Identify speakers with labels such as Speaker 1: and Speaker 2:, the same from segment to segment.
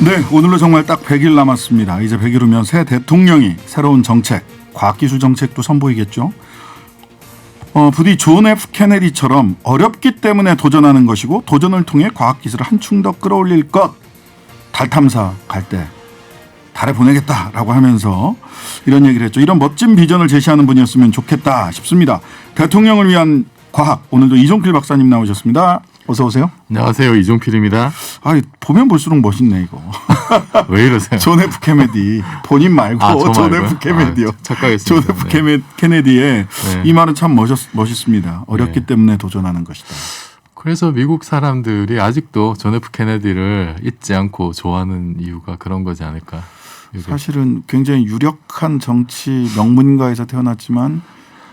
Speaker 1: 네, 오늘로 정말 딱 100일 남았습니다. 이제 100일 후면 새 대통령이 새로운 정책, 과학기술 정책도 선보이겠죠. 부디 존 F 케네디처럼 어렵기 때문에 도전하는 것이고 도전을 통해 과학기술을 한층 더 끌어올릴 것. 달 탐사 갈 때 달에 보내겠다라고 하면서 이런 얘기를 했죠. 이런 멋진 비전을 제시하는 분이었으면 좋겠다 싶습니다. 대통령을 위한 과학, 오늘도 이종필 박사님 나오셨습니다. 어서 오세요.
Speaker 2: 안녕하세요. 이종필입니다.
Speaker 1: 보면 볼수록 멋있네 이거.
Speaker 2: 왜 이러세요?
Speaker 1: 존 F 케네디 본인 말고 존 F 케네디요.
Speaker 2: 착각했습니다.
Speaker 1: 존 F 케네디의 이 말은 참 멋있습니다. 어렵기
Speaker 2: 네.
Speaker 1: 때문에 도전하는 것이다.
Speaker 2: 그래서 미국 사람들이 아직도 존 F 케네디를 잊지 않고 좋아하는 이유가 그런 거지 않을까.
Speaker 1: 사실은 굉장히 유력한 정치 명문가에서 태어났지만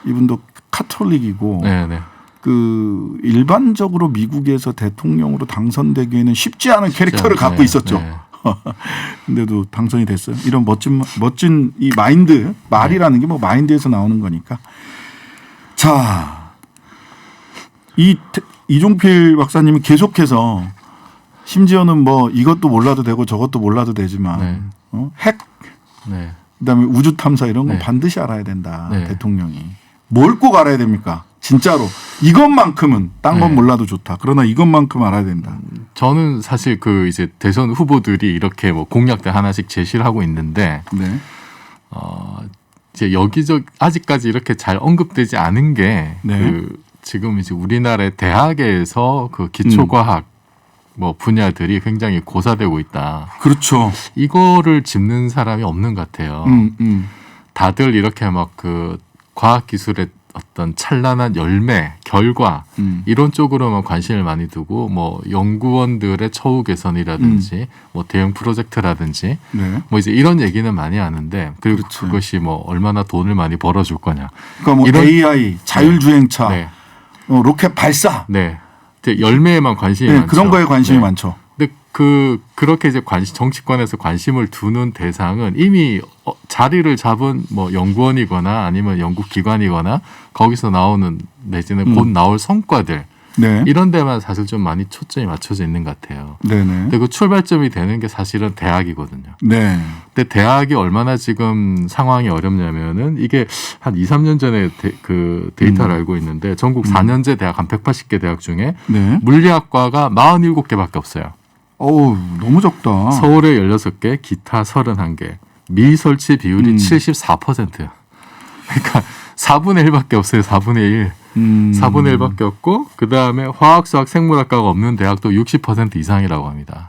Speaker 1: 이분도 카톨릭이고
Speaker 2: 네네.
Speaker 1: 그 일반적으로 미국에서 대통령으로 당선되기에는 쉽지 않은 캐릭터를 갖고 있었죠.
Speaker 2: 네.
Speaker 1: 근데도 당선이 됐어요. 이런 멋진 이 마인드, 말이라는 게 뭐 마인드에서 나오는 거니까. 자, 이종필 박사님이 계속해서 심지어는 뭐 이것도 몰라도 되고 저것도 몰라도 되지만 핵,
Speaker 2: 네.
Speaker 1: 그다음에 우주 탐사 이런 거
Speaker 2: 네.
Speaker 1: 반드시 알아야 된다.
Speaker 2: 네.
Speaker 1: 대통령이 뭘 꼭 알아야 됩니까? 진짜로 이것만큼은 딴 건
Speaker 2: 네.
Speaker 1: 몰라도 좋다. 그러나 이것만큼 알아야 된다.
Speaker 2: 저는 사실 그 이제 대선 후보들이 이렇게 뭐 공약들 하나씩 제시를 하고 있는데
Speaker 1: 네.
Speaker 2: 이제 여기저기 아직까지 이렇게 잘 언급되지 않은 게
Speaker 1: 네.
Speaker 2: 지금 이제 우리나라의 대학에서 그 기초과학 뭐 분야들이 굉장히 고사되고 있다.
Speaker 1: 그렇죠.
Speaker 2: 이거를 짚는 사람이 없는 것 같아요. 다들 이렇게 막 그 과학 기술의 어떤 찬란한 열매, 결과 이런 쪽으로만 관심을 많이 두고 뭐 연구원들의 처우 개선이라든지 뭐 대형 프로젝트라든지
Speaker 1: 네.
Speaker 2: 뭐 이제 이런 얘기는 많이 하는데 그리고
Speaker 1: 그렇죠.
Speaker 2: 그것이 뭐 얼마나 돈을 많이 벌어줄 거냐.
Speaker 1: 그러니까 뭐
Speaker 2: 이런-
Speaker 1: AI, 자율주행차,
Speaker 2: 네,
Speaker 1: 로켓 발사,
Speaker 2: 네. 이제 열매에만 관심이
Speaker 1: 네,
Speaker 2: 많죠.
Speaker 1: 그런 거에 관심이
Speaker 2: 네.
Speaker 1: 많죠.
Speaker 2: 근데 그렇게 이제 정치권에서 관심을 두는 대상은 이미 자리를 잡은 뭐 연구원이거나 아니면 연구기관이거나 거기서 나오는 내지는 곧 나올 성과들
Speaker 1: 네.
Speaker 2: 이런 데만 사실 좀 많이 초점이 맞춰져 있는 것 같아요.
Speaker 1: 네네.
Speaker 2: 근데 그 출발점이 되는 게 사실은 대학이거든요.
Speaker 1: 네.
Speaker 2: 근데 대학이 얼마나 지금 상황이 어렵냐면은 이게 한 2, 3년 전에 그 데이터를 알고 있는데 전국 4년제 대학 한 180개 대학 중에
Speaker 1: 네.
Speaker 2: 물리학과가 47개밖에 없어요.
Speaker 1: 어우, 너무 적다.
Speaker 2: 서울에 16개, 기타 31개, 미설치 비율이 74%예요. 그러니까 4분의 1밖에 없어요. 4분의 1. 4분의 1밖에 없고 그다음에 화학, 수학, 생물학과가 없는 대학도 60% 이상이라고 합니다.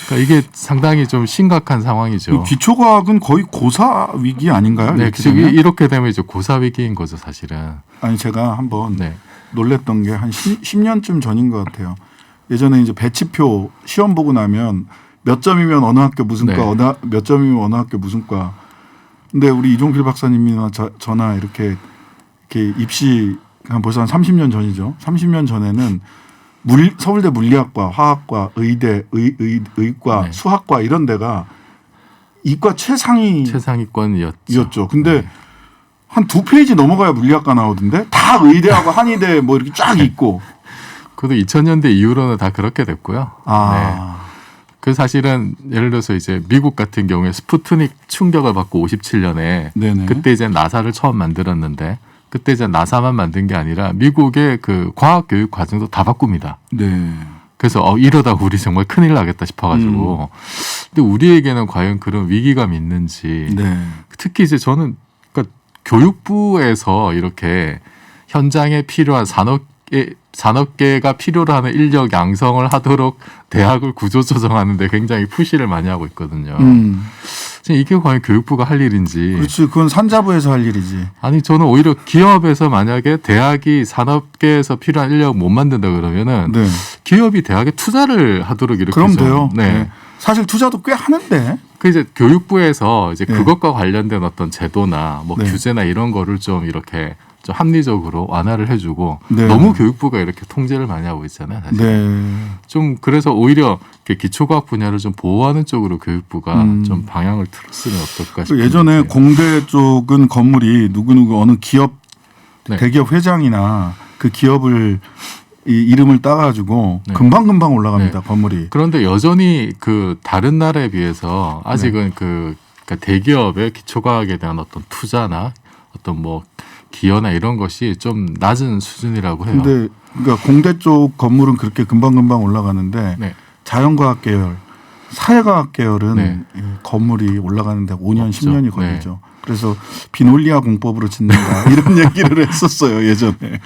Speaker 2: 그러니까 이게 상당히 좀 심각한 상황이죠.
Speaker 1: 기초과학은 거의 고사 위기 아닌가요?
Speaker 2: 네,
Speaker 1: 이렇게
Speaker 2: 지금
Speaker 1: 되면?
Speaker 2: 이렇게 되면 이제 고사 위기인 거죠, 사실은.
Speaker 1: 아니 제가 한번
Speaker 2: 네.
Speaker 1: 놀랬던 게 한 10년쯤 전인 것 같아요. 예전에 이제 배치표 시험 보고 나면 몇 점이면 어느 학교 무슨
Speaker 2: 네.
Speaker 1: 과, 몇 점이면 어느 학교 무슨 과. 근데 우리 이종필 박사님이나 저나 이렇게 입시 한 벌써 한 30년 전이죠. 30년 전에는 서울대 물리학과, 화학과, 의대, 의과,
Speaker 2: 네.
Speaker 1: 수학과 이런 데가 이과
Speaker 2: 최상위권이었죠.
Speaker 1: 최상위였죠. 근데
Speaker 2: 네.
Speaker 1: 한 2페이지 넘어가야 물리학과 나오던데 다 의대하고 한의대 뭐 이렇게 쫙 있고.
Speaker 2: 그래도 2000년대 이후로는 다 그렇게 됐고요. 네. 그 사실은 예를 들어서 이제 미국 같은 경우에 스푸트닉 충격을 받고 57년에
Speaker 1: 네네.
Speaker 2: 그때 이제 나사를 처음 만들었는데 그때 이제 나사만 만든 게 아니라 미국의 그 과학 교육 과정도 다 바꿉니다.
Speaker 1: 네.
Speaker 2: 그래서 이러다가 우리 정말 큰일 나겠다 싶어가지고 근데 우리에게는 과연 그런 위기감이 있는지
Speaker 1: 네.
Speaker 2: 특히 이제 저는 그러니까 교육부에서 이렇게 현장에 필요한 산업계가 필요로 하는 인력 양성을 하도록 대학을 구조조정하는데 굉장히 푸시를 많이 하고 있거든요. 이게 과연 교육부가 할 일인지.
Speaker 1: 그렇지. 그건 산자부에서 할 일이지.
Speaker 2: 아니 저는 오히려 기업에서 만약에 대학이 산업계에서 필요한 인력 못 만든다 그러면은
Speaker 1: 네.
Speaker 2: 기업이 대학에 투자를 하도록 이렇게
Speaker 1: 그럼
Speaker 2: 좀,
Speaker 1: 돼요.
Speaker 2: 네.
Speaker 1: 네. 사실 투자도 꽤 하는데.
Speaker 2: 그 이제 교육부에서 이제
Speaker 1: 네.
Speaker 2: 그것과 관련된 어떤 제도나 뭐
Speaker 1: 네.
Speaker 2: 규제나 이런 거를 좀 이렇게 좀 합리적으로 완화를 해주고
Speaker 1: 네.
Speaker 2: 너무 교육부가 이렇게 통제를 많이 하고 있잖아요. 사실.
Speaker 1: 네.
Speaker 2: 좀 그래서 오히려 이렇게 기초과학 분야를 좀 보호하는 쪽으로 교육부가 좀 방향을 틀었으면 어떨까 싶어요.
Speaker 1: 예전에 공대 쪽은 건물이 누구누구 어느 기업
Speaker 2: 네.
Speaker 1: 대기업 회장이나 그 기업을 이 이름을 따가지고
Speaker 2: 네.
Speaker 1: 금방 올라갑니다. 건물이.
Speaker 2: 그런데 여전히 그 다른 나라에 비해서 아직은 그러니까 대기업의 기초과학에 대한 어떤 투자나 어떤 뭐 기여나 이런 것이 좀 낮은 수준이라고 해요.
Speaker 1: 근데 그러니까 공대 쪽 건물은 그렇게 금방 올라가는데
Speaker 2: 네.
Speaker 1: 자연과학 계열, 사회과학 계열은
Speaker 2: 네.
Speaker 1: 이 건물이 올라가는데 5년,
Speaker 2: 없죠.
Speaker 1: 10년이 걸리죠. 그래서 비놀리아 공법으로 짓는다 이런 얘기를 했었어요 예전에.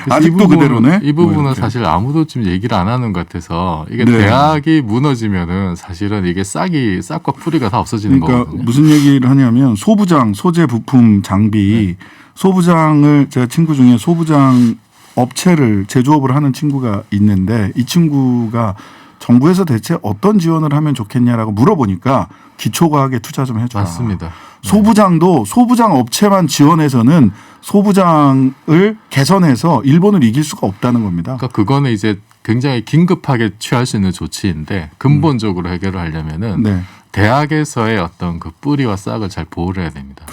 Speaker 1: 아직도 그대로네.
Speaker 2: 이 부분은
Speaker 1: 뭐 이렇게.
Speaker 2: 사실 아무도 지금 얘기를 안 하는 것 같아서 이게
Speaker 1: 네.
Speaker 2: 대학이 무너지면은 사실은 이게 싹과 뿌리가 다 없어지는
Speaker 1: 그러니까
Speaker 2: 거거든요.
Speaker 1: 무슨 얘기를 하냐면 소부장, 소재, 부품, 장비, 소부장을 제가 친구 중에 소부장 업체를 제조업을 하는 친구가 있는데 이 친구가 정부에서 대체 어떤 지원을 하면 좋겠냐라고 물어보니까 기초과학에 투자 좀 해줘라.
Speaker 2: 맞습니다.
Speaker 1: 소부장도 소부장 업체만 지원해서는 소부장을 개선해서 일본을 이길 수가 없다는 겁니다.
Speaker 2: 그러니까 그거는 이제 굉장히 긴급하게 취할 수 있는 조치인데 근본적으로 해결을 하려면은
Speaker 1: 네.
Speaker 2: 대학에서의 어떤 그 뿌리와 싹을 잘 보호를 해야 됩니다.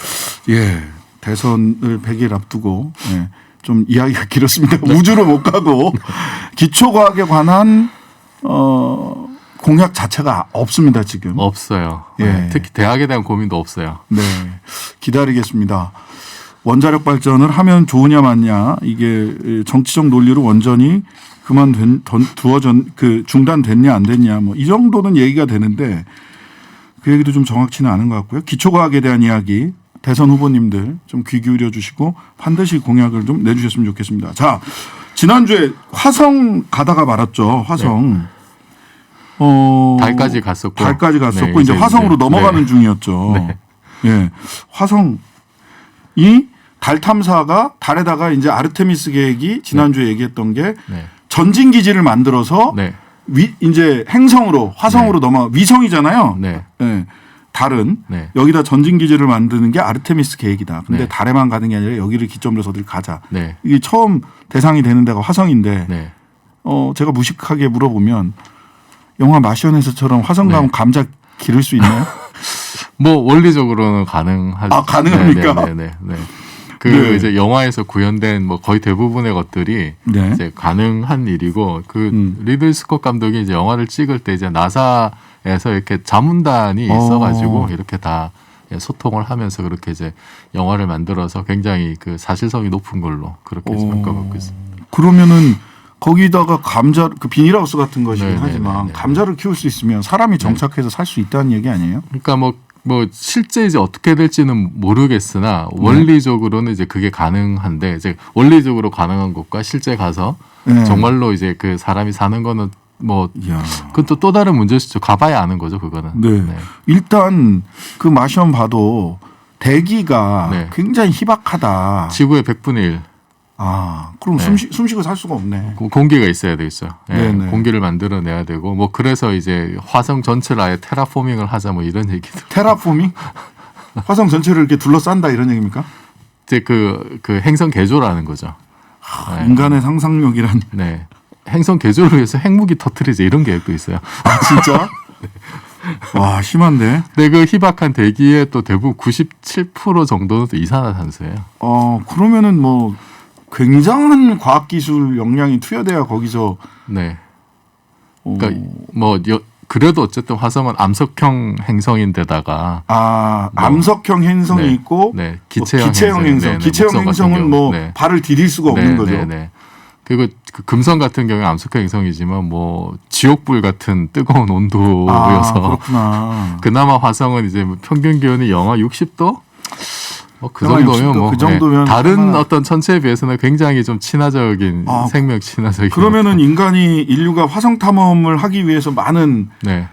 Speaker 1: 예. 대선을 100일 앞두고 예. 좀 이야기가 길었습니다. 우주로 못 가고 기초과학에 관한 공약 자체가 없습니다 지금.
Speaker 2: 없어요.
Speaker 1: 예.
Speaker 2: 네, 특히 대학에 대한 고민도 없어요.
Speaker 1: 네, 기다리겠습니다. 원자력 발전을 하면 좋으냐 마냐 이게 정치적 논리로 원전이 중단됐냐 안 됐냐 뭐 이 정도는 얘기가 되는데 그 얘기도 좀 정확치는 않은 것 같고요. 기초과학에 대한 이야기 대선 후보님들 좀 귀 기울여 주시고 반드시 공약을 좀 내주셨으면 좋겠습니다. 자, 지난주에 화성 가다가 말았죠. 화성.
Speaker 2: 네. 달까지 갔었고.
Speaker 1: 달까지 갔었고
Speaker 2: 네,
Speaker 1: 이제 화성으로 넘어가는
Speaker 2: 네.
Speaker 1: 중이었죠.
Speaker 2: 네.
Speaker 1: 예, 화성이 달 탐사가 달에다가 이제 아르테미스 계획이 지난주에 얘기했던 게
Speaker 2: 네.
Speaker 1: 전진 기지를 만들어서
Speaker 2: 네.
Speaker 1: 이제 행성으로 화성으로 위성이잖아요.
Speaker 2: 네.
Speaker 1: 예, 달은
Speaker 2: 네.
Speaker 1: 여기다 전진 기지를 만드는 게 아르테미스 계획이다. 근데
Speaker 2: 네.
Speaker 1: 달에만 가는 게 아니라 여기를 기점으로 해서 어딜 가자.
Speaker 2: 네.
Speaker 1: 이게 처음 대상이 되는 데가 화성인데
Speaker 2: 네.
Speaker 1: 제가 무식하게 물어보면 영화 마션에서처럼 화성 가면
Speaker 2: 네.
Speaker 1: 감자 기를 수 있나요?
Speaker 2: 뭐 원리적으로는 가능하죠.
Speaker 1: 아, 가능합니까?
Speaker 2: 네. 그
Speaker 1: 네.
Speaker 2: 이제 영화에서 구현된 뭐 거의 대부분의 것들이
Speaker 1: 네.
Speaker 2: 이제 가능한 일이고 그 리들 스콧 감독이 이제 영화를 찍을 때 이제 나사에서 이렇게 자문단이 있어가지고 이렇게 다 소통을 하면서 그렇게 이제 영화를 만들어서 굉장히 그 사실성이 높은 걸로 그렇게 평가받고 있습니다.
Speaker 1: 그러면은 거기다가 감자 그 비닐하우스 같은 것이긴
Speaker 2: 네,
Speaker 1: 하지만
Speaker 2: 네.
Speaker 1: 감자를 키울 수 있으면 사람이 정착해서 살 수 있다는 얘기 아니에요?
Speaker 2: 그러니까 뭐 실제 이제 어떻게 될지는 모르겠으나 원리적으로는 이제 그게 가능한데 이제 원리적으로 가능한 것과 실제 가서
Speaker 1: 네.
Speaker 2: 정말로 이제 그 사람이 사는 거는 뭐
Speaker 1: 이야.
Speaker 2: 그건 또 다른 문제시죠. 가봐야 아는 거죠, 그거는.
Speaker 1: 네. 일단 그 마션 봐도 대기가
Speaker 2: 네.
Speaker 1: 굉장히 희박하다.
Speaker 2: 지구의 100분의 1
Speaker 1: 그럼
Speaker 2: 네.
Speaker 1: 숨쉬고 살 수가 없네.
Speaker 2: 공기가 있어야 되겠어요. 예,
Speaker 1: 네네.
Speaker 2: 공기를 만들어내야 되고 뭐 그래서 이제 화성 전체를 아예 테라포밍을 하자 뭐 이런 얘기도.
Speaker 1: 테라포밍? 화성 전체를 이렇게 둘러싼다 이런 얘기입니까?
Speaker 2: 이제 그 행성 개조라는 거죠. 네.
Speaker 1: 인간의 상상력이란.
Speaker 2: 네. 행성 개조를 위해서 핵무기 터트리자 이런 계획도 있어요.
Speaker 1: 아, 진짜? 와, 심한데?
Speaker 2: 근데 그 희박한 대기의 또 대부분 97% 정도는 또 이산화탄소예요.
Speaker 1: 그러면은 뭐 굉장한 과학기술 역량이 투여돼야 거기서.
Speaker 2: 네. 그러니까 그래도 어쨌든 화성은 암석형 행성인데다가
Speaker 1: 암석형 행성이
Speaker 2: 네.
Speaker 1: 있고
Speaker 2: 네.
Speaker 1: 기체형
Speaker 2: 행성.
Speaker 1: 행성.
Speaker 2: 네,
Speaker 1: 기체형
Speaker 2: 목성 같은
Speaker 1: 행성은
Speaker 2: 경우.
Speaker 1: 뭐
Speaker 2: 네.
Speaker 1: 발을 디딜 수가 없는 거죠.
Speaker 2: 네. 그리고 그 금성 같은 경우에 암석형 행성이지만 뭐 지옥불 같은 뜨거운 온도여서
Speaker 1: 그렇구나.
Speaker 2: 그나마 화성은 이제 뭐 평균 기온이 영하 60도? 그
Speaker 1: 영하
Speaker 2: 정도면
Speaker 1: 60도,
Speaker 2: 뭐
Speaker 1: 그 정도면
Speaker 2: 다른
Speaker 1: 얼마나-
Speaker 2: 어떤 천체에 비해서는 굉장히 좀 친화적인 생명 친화적인.
Speaker 1: 그러면은 인류가 화성 탐험을 하기 위해서 많은
Speaker 2: 네.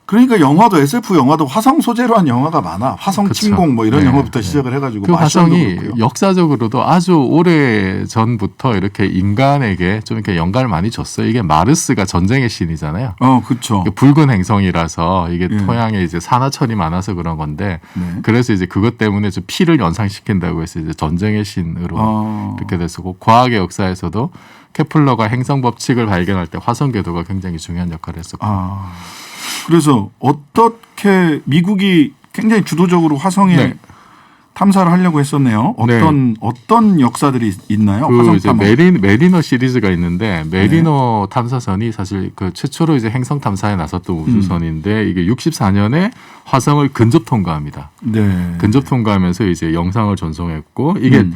Speaker 1: 그러니까 영화도 SF 영화도 화성 소재로 한 영화가 많아. 화성
Speaker 2: 그쵸.
Speaker 1: 침공 뭐 이런
Speaker 2: 네,
Speaker 1: 영화부터
Speaker 2: 네.
Speaker 1: 시작을 해가지고
Speaker 2: 그
Speaker 1: 마션도
Speaker 2: 화성이
Speaker 1: 그렇고요.
Speaker 2: 역사적으로도 아주 오래 전부터 이렇게 인간에게 좀 이렇게 영감을 많이 줬어요. 이게 마르스가 전쟁의 신이잖아요.
Speaker 1: 그렇죠.
Speaker 2: 붉은 행성이라서 이게
Speaker 1: 예.
Speaker 2: 토양에 이제 산화철이 많아서 그런 건데
Speaker 1: 네.
Speaker 2: 그래서 이제 그것 때문에 좀 피를 연상시킨다고 해서 이제 전쟁의 신으로 이렇게 됐었고 과학의 역사에서도 케플러가 행성 법칙을 발견할 때 화성 궤도가 굉장히 중요한 역할을 했었고.
Speaker 1: 그래서 어떻게 미국이 굉장히 주도적으로 화성에
Speaker 2: 네.
Speaker 1: 탐사를 하려고 했었네요. 어떤 역사들이 있나요?
Speaker 2: 그
Speaker 1: 화성
Speaker 2: 이제
Speaker 1: 탐험.
Speaker 2: 메리너 시리즈가 있는데 메리너 탐사선이 사실 그 최초로 이제 행성 탐사에 나섰던 우주선인데 이게 64년에 화성을 근접 통과합니다.
Speaker 1: 네.
Speaker 2: 근접 통과하면서 이제 영상을 전송했고 이게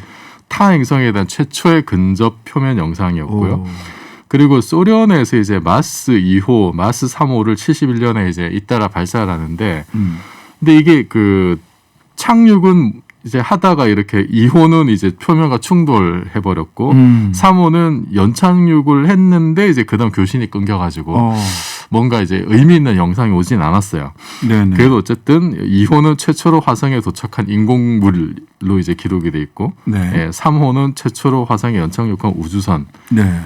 Speaker 2: 타 행성에 대한 최초의 근접 표면 영상이었고요.
Speaker 1: 오.
Speaker 2: 그리고 소련에서 이제 마스 2호, 마스 3호를 71년에 이제 잇따라 발사를 하는데 근데 이게 그 착륙은 이제 하다가 이렇게 2호는 이제 표면과 충돌해 버렸고 3호는 연착륙을 했는데 이제 그다음 교신이 끊겨가지고 뭔가 이제 의미 있는 영상이 오진 않았어요.
Speaker 1: 네네.
Speaker 2: 그래도 어쨌든 2호는 최초로 화성에 도착한 인공물로 이제 기록이 돼 있고,
Speaker 1: 네.
Speaker 2: 예, 3호는 최초로 화성에 연착륙한 우주선이고
Speaker 1: 네.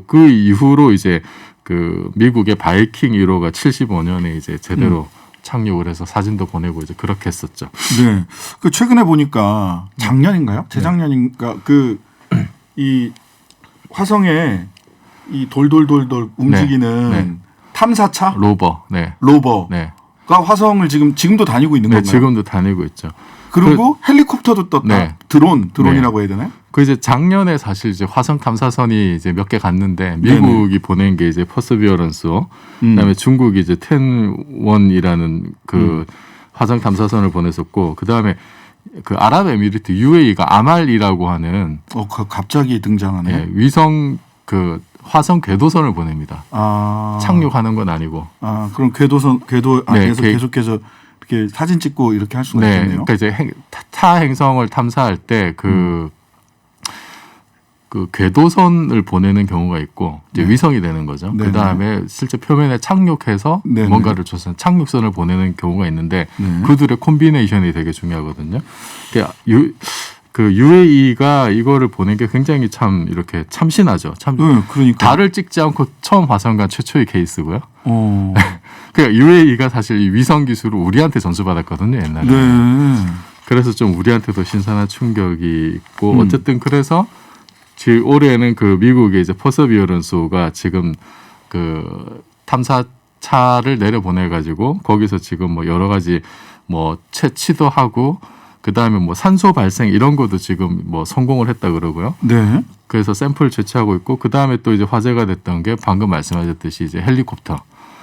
Speaker 2: 그 이후로 이제 그 미국의 바이킹 1호가 75년에 이제 제대로 착륙을 해서 사진도 보내고 이제 그렇게 했었죠.
Speaker 1: 네. 그 최근에 보니까 작년인가요? 재작년인가 그 이 화성에 이 돌돌돌돌 움직이는
Speaker 2: 네.
Speaker 1: 탐사차
Speaker 2: 로버, 네,
Speaker 1: 로버가
Speaker 2: 네,
Speaker 1: 화성을 지금도 다니고 있는
Speaker 2: 네,
Speaker 1: 건가요?
Speaker 2: 지금도 다니고 있죠.
Speaker 1: 그리고 헬리콥터도 떴다.
Speaker 2: 네.
Speaker 1: 드론이라고 해야 되나요?
Speaker 2: 그 이제 작년에 사실 이제 화성 탐사선이 이제 몇 개 갔는데 미국이 보낸 게 이제 퍼서비어런스, 그다음에 중국이 이제 텐원이라는 그 화성 탐사선을 보냈었고, 그다음에 그 아랍에미리트 UAE가 아말이라고 하는
Speaker 1: 갑자기 등장하네.
Speaker 2: 예, 위성 그 화성 궤도선을 보냅니다.
Speaker 1: 아.
Speaker 2: 착륙하는 건 아니고.
Speaker 1: 그럼 궤도
Speaker 2: 네,
Speaker 1: 안에서 계속해서 이렇게 사진 찍고 이렇게 할 수가
Speaker 2: 네,
Speaker 1: 있겠네요.
Speaker 2: 그러니까 이제 타 행성을 탐사할 때 그 궤도선을 보내는 경우가 있고 이제
Speaker 1: 네.
Speaker 2: 위성이 되는 거죠.
Speaker 1: 네네.
Speaker 2: 그 다음에 실제 표면에 착륙해서
Speaker 1: 네네.
Speaker 2: 뭔가를 조선 착륙선을 보내는 경우가 있는데
Speaker 1: 네.
Speaker 2: 그들의 콤비네이션이 되게 중요하거든요. 그 UAE가 이거를 보낸 게 굉장히 참 이렇게 참신하죠. 참
Speaker 1: 네, 그러니까.
Speaker 2: 달을 찍지 않고 처음 화성 간 최초의 케이스고요. 그러니까 UAE가 사실 이 위성 기술을 우리한테 전수받았거든요, 옛날에.
Speaker 1: 네.
Speaker 2: 그래서 좀 우리한테도 신선한 충격이 있고 어쨌든 그래서 지금 올해는 그 미국의 이제 퍼서비어런스가 지금 그 탐사차를 내려보내 가지고 거기서 지금 뭐 여러 가지 뭐 채취도 하고 그 다음에 뭐 산소 발생 이런 것도 지금 뭐 성공을 했다 그러고요.
Speaker 1: 네.
Speaker 2: 그래서 샘플을 채취하고 있고 그 다음에 또 이제 화제가 됐던 게 방금 말씀하셨듯이 이제 헬리콥터.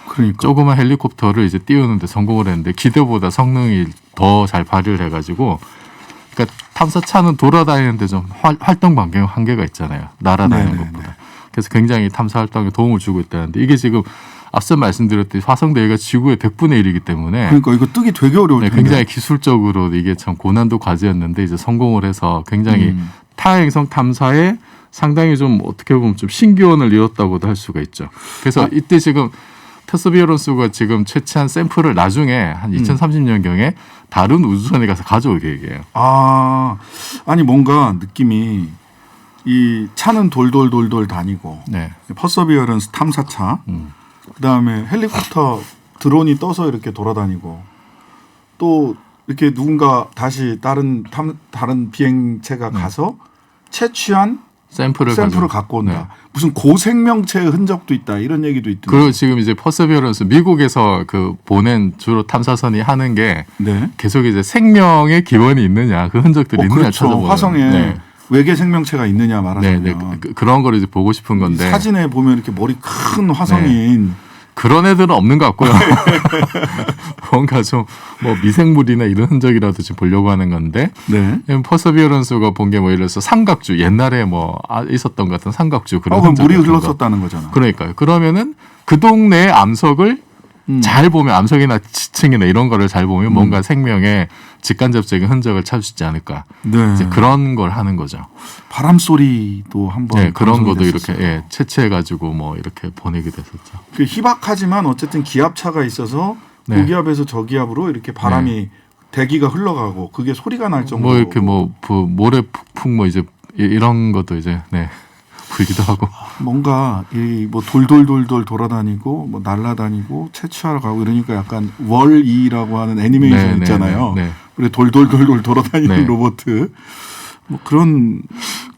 Speaker 1: 그러니까.
Speaker 2: 조그만 헬리콥터를 이제 띄우는데 성공을 했는데 기대보다 성능이 더 잘 발휘를 해가지고 그러니까 탐사차는 돌아다니는데 좀 활동 반경 한계가 있잖아요. 날아다니는
Speaker 1: 네네네.
Speaker 2: 것보다. 그래서 굉장히 탐사 활동에 도움을 주고 있다는데 이게 지금 앞서 말씀드렸듯이 화성 대기가 지구의 100분의 1이기 때문에
Speaker 1: 그러니까 이거 뜨기 되게 어려울
Speaker 2: 네,
Speaker 1: 텐데.
Speaker 2: 굉장히 기술적으로 이게 참 고난도 과제였는데 이제 성공을 해서 굉장히 타행성 탐사에 상당히 좀 어떻게 보면 좀 신기원을 이뤘다고도 할 수가 있죠. 그래서 이때 지금 퍼서비어런스가 지금 채취한 샘플을 나중에 한 2030년경에 다른 우주선에 가서 가져올 계획이에요.
Speaker 1: 아니 뭔가 느낌이 이 차는 돌돌돌돌 다니고
Speaker 2: 네.
Speaker 1: 퍼서비어런스 탐사차 그다음에 헬리콥터 드론이 떠서 이렇게 돌아다니고 또 이렇게 누군가 다시 다른 비행체가 가서 채취한
Speaker 2: 샘플을
Speaker 1: 갖고 온다.
Speaker 2: 네.
Speaker 1: 무슨 고생명체의 흔적도 있다. 이런 얘기도 있던데.
Speaker 2: 그리고 지금 이제 퍼서비어런스 미국에서 그 보낸 주로 탐사선이 하는 게
Speaker 1: 네.
Speaker 2: 계속 이제 생명의 기원이 있느냐 그 흔적들이 있느냐
Speaker 1: 그렇죠.
Speaker 2: 찾아보는.
Speaker 1: 화성에
Speaker 2: 네.
Speaker 1: 외계 생명체가 있느냐 말하자면
Speaker 2: 네, 그런 걸 이제 보고 싶은 건데
Speaker 1: 사진에 보면 이렇게 머리 큰 화성인
Speaker 2: 그런 애들은 없는 것 같고요. 뭔가 좀 뭐 미생물이나 이런 흔적이라도 지금 보려고 하는 건데
Speaker 1: 네.
Speaker 2: 퍼서비어런스가 본 게 뭐 예를 들어서 삼각주 옛날에 뭐 있었던 것 같은 삼각주 그런
Speaker 1: 그럼 물이
Speaker 2: 흔적 같은 거.
Speaker 1: 흘렀었다는 거잖아.
Speaker 2: 그러니까요. 그러면은 그 동네의 암석을 잘 보면 암석이나 지층이나 이런 거를 잘 보면 뭔가 생명의 직간접적인 흔적을 찾을 수 있지 않을까.
Speaker 1: 네.
Speaker 2: 이제 그런 걸 하는 거죠.
Speaker 1: 바람 소리도 한번
Speaker 2: 네, 그런
Speaker 1: 방송이
Speaker 2: 것도
Speaker 1: 됐었어요.
Speaker 2: 이렇게 채취해가지고 뭐 이렇게 보내게 됐었죠.
Speaker 1: 그 희박하지만 어쨌든 기압차가 있어서
Speaker 2: 네.
Speaker 1: 고기압에서 저기압으로 이렇게 바람이 대기가 흘러가고 그게 소리가 날 정도로
Speaker 2: 뭐 이렇게 뭐 모래 폭풍 뭐 이제 이런 것도 이제 네 불기도 하고.
Speaker 1: 뭔가 이 뭐 돌돌돌돌 돌아다니고 뭐 날아다니고 채취하러 가고 이러니까 약간 월이라고 하는 애니메이션 있잖아요.
Speaker 2: 네.
Speaker 1: 그래 돌돌돌돌 돌아다니는
Speaker 2: 네.
Speaker 1: 로봇 뭐 그런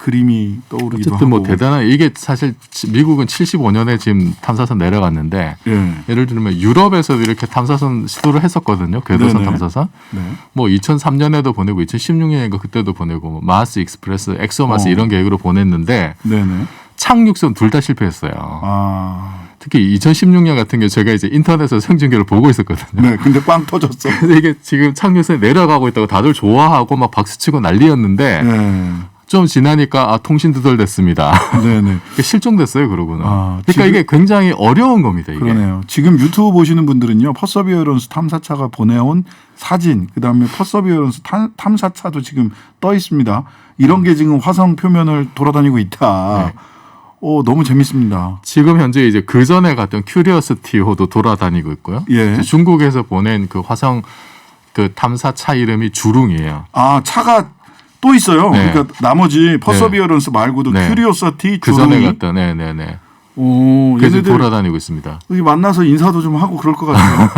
Speaker 1: 그림이 떠오르기도
Speaker 2: 어쨌든 뭐
Speaker 1: 하고.
Speaker 2: 대단한 이게 사실 미국은 75년에 지금 탐사선 내려갔는데
Speaker 1: 예.
Speaker 2: 예를 들면 유럽에서도 이렇게 탐사선 시도를 했었거든요. 궤도선
Speaker 1: 네네.
Speaker 2: 탐사선.
Speaker 1: 네.
Speaker 2: 뭐 2003년에도 보내고 2016년인가 그때도 보내고 뭐 마스 익스프레스, 엑소마스 이런 계획으로 보냈는데
Speaker 1: 네네.
Speaker 2: 착륙선 둘 다 실패했어요.
Speaker 1: 아.
Speaker 2: 특히 2016년 같은 경우 제가 이제 인터넷에서 생중계를 보고 있었거든요.
Speaker 1: 네. 근데 빵 터졌어.
Speaker 2: 근데 이게 지금 착륙선이 내려가고 있다고 다들 좋아하고 막 박수치고 난리였는데
Speaker 1: 네.
Speaker 2: 좀 지나니까 통신 두절됐습니다.
Speaker 1: 네네.
Speaker 2: 실종됐어요, 그러고는.
Speaker 1: 아,
Speaker 2: 그러니까
Speaker 1: 지금-
Speaker 2: 이게 굉장히 어려운 겁니다. 이게.
Speaker 1: 그러네요. 지금 유튜브 보시는 분들은요, 퍼서비어런스 탐사차가 보내온 사진, 그 다음에 퍼서비어런스 탐사차도 지금 떠 있습니다. 이런 게 지금 화성 표면을 돌아다니고 있다.
Speaker 2: 네.
Speaker 1: 오, 너무 재밌습니다.
Speaker 2: 지금 현재 이제 그 전에 갔던 큐리어시티호도 돌아다니고 있고요.
Speaker 1: 예.
Speaker 2: 중국에서 보낸 그 화성 그 탐사차 이름이 주룽이에요.
Speaker 1: 아, 차가 또 있어요.
Speaker 2: 네.
Speaker 1: 그러니까 나머지 퍼서비어런스 말고도
Speaker 2: 네.
Speaker 1: 큐리오서티,
Speaker 2: 그 전에
Speaker 1: 주룽이.
Speaker 2: 갔던 네네네.
Speaker 1: 오,
Speaker 2: 그래서
Speaker 1: 얘네들
Speaker 2: 돌아다니고 있습니다.
Speaker 1: 여기 만나서 인사도 좀 하고 그럴 것 같아요.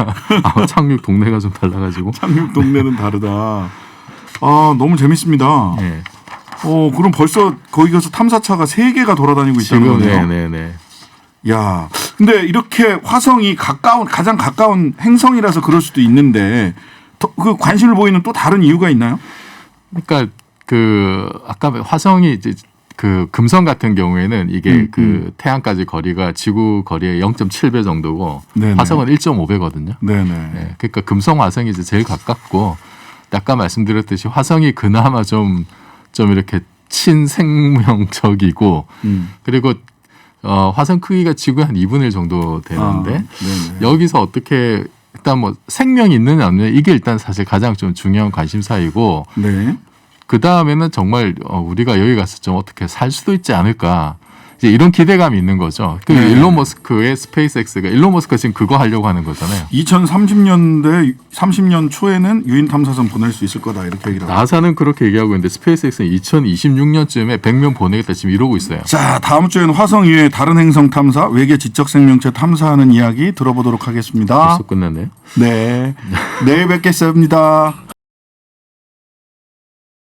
Speaker 2: 아, 착륙 동네가 좀 달라가지고.
Speaker 1: 착륙 동네는 다르다. 아, 너무 재밌습니다.
Speaker 2: 네.
Speaker 1: 그럼 벌써 거기 가서 탐사차가 3개가 돌아다니고 있다는
Speaker 2: 지금
Speaker 1: 거네요.
Speaker 2: 네네네.
Speaker 1: 야, 근데 이렇게 화성이 가장 가까운 행성이라서 그럴 수도 있는데 그 관심을 보이는 또 다른 이유가 있나요?
Speaker 2: 그러니까 그 아까 화성이 이제 그 금성 같은 경우에는 이게 그 태양까지 거리가 지구 거리의 0.7배 정도고
Speaker 1: 네네.
Speaker 2: 화성은 1.5배거든요.
Speaker 1: 네네.
Speaker 2: 네, 그러니까 금성 화성이 이제 제일 가깝고 아까 말씀드렸듯이 화성이 그나마 좀 이렇게 친생명적이고 그리고 화성 크기가 지구의 한 2분의 1 정도 되는데
Speaker 1: 네네.
Speaker 2: 여기서 어떻게 일단 뭐 생명이 있느냐 없느냐 이게 일단 사실 가장 좀 중요한 관심사이고
Speaker 1: 네.
Speaker 2: 그 다음에는 정말 우리가 여기 가서 좀 어떻게 살 수도 있지 않을까 이제 이런 기대감이 있는 거죠. 그
Speaker 1: 네.
Speaker 2: 일론 머스크의 스페이스X가 일론 머스크가 지금 그거 하려고 하는 거잖아요.
Speaker 1: 2030년대 30년 초에는 유인 탐사선 보낼 수 있을 거다 이렇게 얘기를 하고.
Speaker 2: 나사는 그렇게 얘기하고 있는데 스페이스X는 2026년쯤에 100명 보내겠다 지금 이러고 있어요.
Speaker 1: 자, 다음 주에는 화성 이외의 다른 행성 탐사, 외계 지적 생명체 탐사하는 이야기 들어보도록 하겠습니다.
Speaker 2: 벌써 끝났네요.
Speaker 1: 네. 내일 뵙겠습니다.